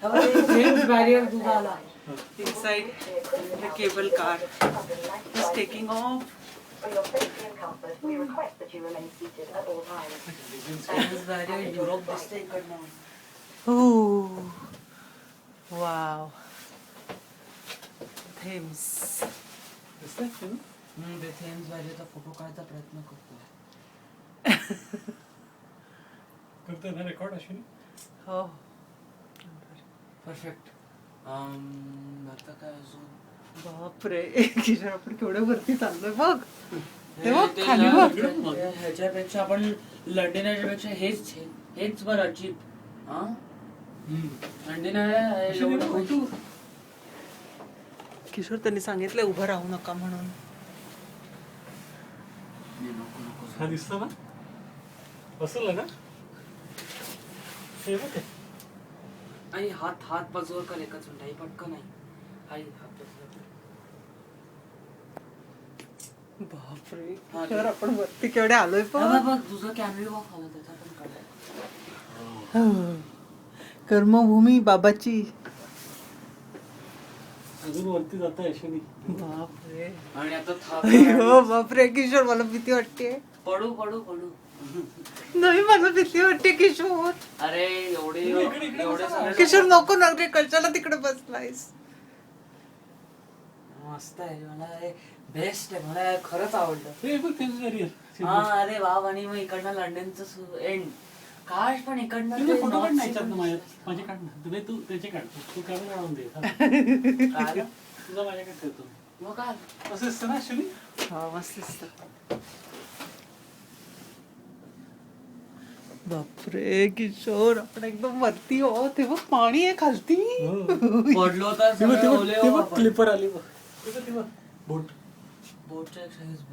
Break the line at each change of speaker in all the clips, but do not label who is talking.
James barrier दुधाला.
Inside the cable car is taking off.
For your safety and comfort, we request that you remain seated at all times.
James barrier Europe दिसते इकडनं.
Ooh. Wow. Thames.
दिसतंय ते ना?
ते Thames barrier चा photo काढायचा प्रयत्न करतो.
करतोय ना रेकॉर्ड अश्विनी?
हो.
परफेक्ट. आता काय अजून?
बापरे किशोर आपण केवढ्या वरती चाललोय बघ.
हे ते
खाली
ना,
बघ.
ह्याच्यापेक्षा आपण लंडन याच्यापेक्षा हेच बरं जीप. हा लंडन आहे
किशोर त्यांनी सांगितलंय उभं राहू नका म्हणून.
हा दिसतो ना? बसवलं ना? हे बघ ते.
आणि हात बाजूवर कर एकच मिनिट आई पटकन नाही आई हात बाजूवर.
बापरे
हा,
किशोर आपण वरती केवढे आलोय
बघ
पण.
बघ तुझं कॅमेरा ऑफ आला त्याचा पण काढाय.
कर्मभूमी बाबाची.
अजून वरती जात आहे अश्विनी.
बापरे
आणि आता
हो बापरे किशोर मला भीती वाटते.
पडू
नाही मला भीती वाटते किशोर.
अरे एवढे सगळे
किशोर नको ना रे कशाला तिकडे बसलायस.
मस्त आहे मला बेस्ट आहे मला खरंच आवडलं.
हे बघ त्यांचं करिअर.
हा अरे वाव. आणि मग इकडनं लंडनचं एंड काश पण इकडनं
तुझे
ते
फोटो काढ
north
नाही
sea-
माझे काढ ना. तुम्ही तू त्याचे काढ. तू कॅमेरा काढून दे.
काय?
तुझा माझ्याकडे ठेवतो.
मग काय?
असं दिसतं ना अश्विनी?
हा मस्त दिसत. बापरे किशोर आपण एकदम वरती हो. ते बघ पाणी आहे खालती.
पडलो तर
ते बघ,
सगळे
ते बघ,
ओले
ते
हो
बघ,
आपण.
क्लिपर आली बघ. ते बघ, ते बघ. बोट.
बोटच्या exercise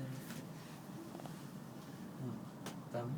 बरं.